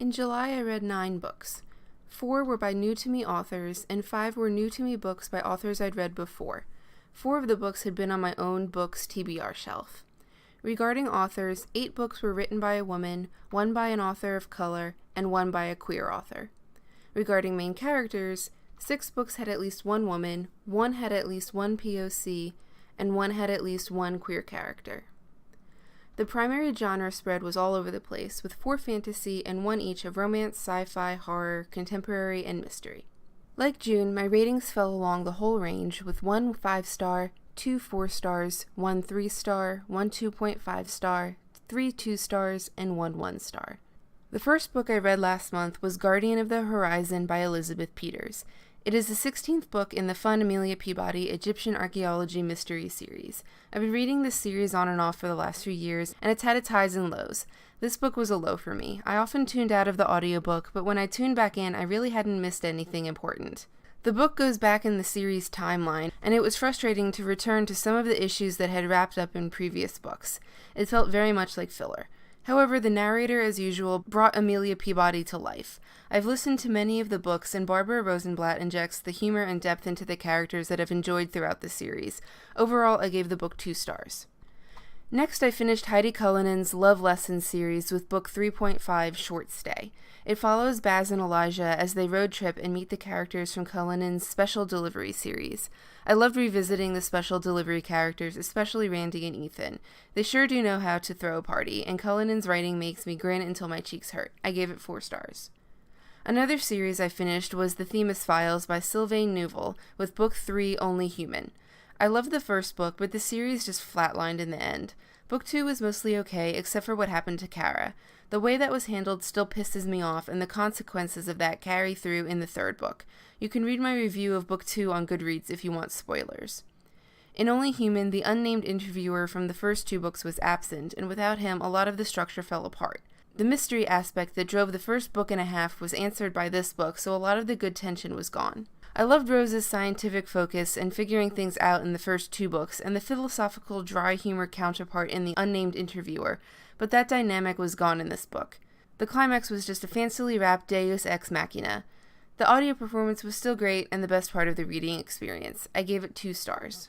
In July, I read 9 books. 4 were by new-to-me authors, and 5 were new-to-me books by authors I'd read before. 4 of the books had been on my own books TBR shelf. Regarding authors, 8 books were written by a woman, 1 by an author of color, and 1 by a queer author. Regarding main characters, 6 books had at least 1 woman, 1 had at least 1 POC, and 1 had at least 1 queer character. The primary genre spread was all over the place, with 4 fantasy and 1 each of romance, sci-fi, horror, contemporary, and mystery. Like June, my ratings fell along the whole range, with 1 5-star, 2 4 stars, 1 3-star, 1 2.5 star, 3 2 stars, and 1 1 star. The first book I read last month was Guardian of the Horizon by Elizabeth Peters. It is the 16th book in the fun Amelia Peabody Egyptian Archaeology Mystery series. I've been reading this series on and off for the last few years, and it's had its highs and lows. This book was a low for me. I often tuned out of the audiobook, but when I tuned back in, I really hadn't missed anything important. The book goes back in the series timeline, and it was frustrating to return to some of the issues that had wrapped up in previous books. It felt very much like filler. However, the narrator, as usual, brought Amelia Peabody to life. I've listened to many of the books, and Barbara Rosenblatt injects the humor and depth into the characters that I've enjoyed throughout the series. Overall, I gave the book 2 stars. Next, I finished Heidi Cullinan's Love Lessons series with book 3.5, Short Stay. It follows Baz and Elijah as they road trip and meet the characters from Cullinan's Special Delivery series. I loved revisiting the Special Delivery characters, especially Randy and Ethan. They sure do know how to throw a party, and Cullinan's writing makes me grin until my cheeks hurt. I gave it 4 stars. Another series I finished was The Themis Files by Sylvain Neuvel, with book 3, Only Human. I loved the first book, but the series just flatlined in the end. Book 2 was mostly okay, except for what happened to Kara. The way that was handled still pisses me off, and the consequences of that carry through in the 3rd book. You can read my review of book 2 on Goodreads if you want spoilers. In Only Human, the unnamed interviewer from the first 2 books was absent, and without him, a lot of the structure fell apart. The mystery aspect that drove the first book and a half was answered by this book, so a lot of the good tension was gone. I loved Rose's scientific focus and figuring things out in the first 2 books, and the philosophical dry humor counterpart in the unnamed interviewer, but that dynamic was gone in this book. The climax was just a fancily wrapped deus ex machina. The audio performance was still great and the best part of the reading experience. I gave it 2 stars.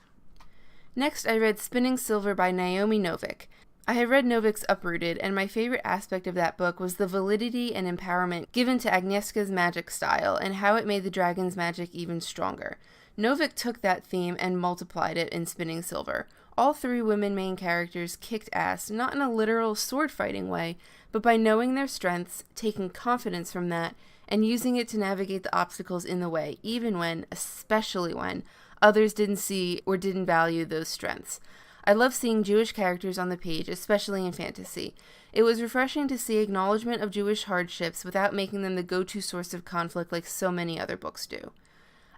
Next, I read Spinning Silver by Naomi Novik. I had read Novik's Uprooted, and my favorite aspect of that book was the validity and empowerment given to Agnieszka's magic style and how it made the dragon's magic even stronger. Novik took that theme and multiplied it in Spinning Silver. All 3 women main characters kicked ass, not in a literal sword-fighting way, but by knowing their strengths, taking confidence from that, and using it to navigate the obstacles in the way, even when, especially when, others didn't see or didn't value those strengths. I love seeing Jewish characters on the page, especially in fantasy. It was refreshing to see acknowledgement of Jewish hardships without making them the go-to source of conflict like so many other books do.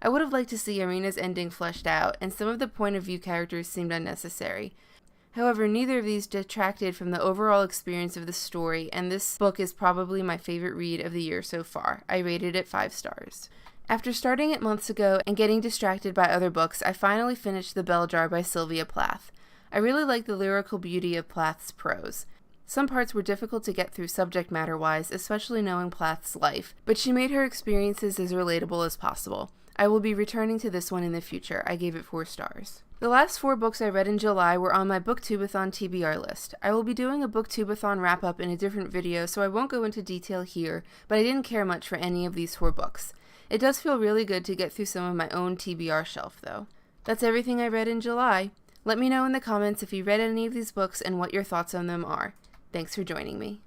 I would have liked to see Irina's ending fleshed out, and some of the point of view characters seemed unnecessary. However, neither of these detracted from the overall experience of the story, and this book is probably my favorite read of the year so far. I rated it 5 stars. After starting it months ago and getting distracted by other books, I finally finished The Bell Jar by Sylvia Plath. I really like the lyrical beauty of Plath's prose. Some parts were difficult to get through subject matter-wise, especially knowing Plath's life, but she made her experiences as relatable as possible. I will be returning to this one in the future. I gave it 4 stars. The last 4 books I read in July were on my Booktubeathon TBR list. I will be doing a Booktubeathon wrap-up in a different video, so I won't go into detail here, but I didn't care much for any of these 4 books. It does feel really good to get through some of my own TBR shelf, though. That's everything I read in July. Let me know in the comments if you read any of these books and what your thoughts on them are. Thanks for joining me.